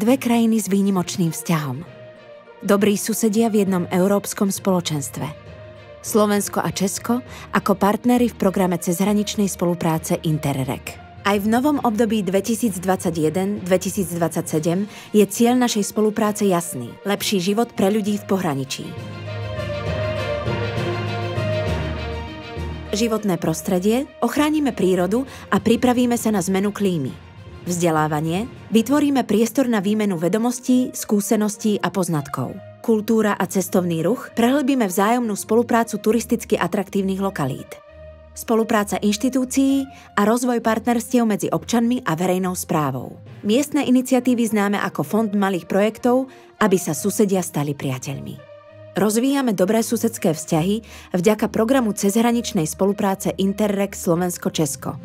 Dve krajiny s výnimočným vzťahom. Dobrí susedia v jednom európskom spoločenstve. Slovensko a Česko ako partneri v programe cezhraničnej spolupráce Interreg. Aj v novom období 2021-2027 je cieľ našej spolupráce jasný. Lepší život pre ľudí v pohraničí. Životné prostredie, ochránime prírodu a pripravíme sa na zmenu klímy. Vzdelávanie, vytvoríme priestor na výmenu vedomostí, skúseností a poznatkov. Kultúra a cestovný ruch, prehlbíme vzájomnú spoluprácu turisticky atraktívnych lokalít. Spolupráca inštitúcií a rozvoj partnerstiev medzi občanmi a verejnou správou. Miestne iniciatívy známe ako Fond malých projektov, aby sa susedia stali priateľmi. Rozvíjame dobré susedské vzťahy vďaka programu cezhraničnej spolupráce Interreg Slovensko-Česko.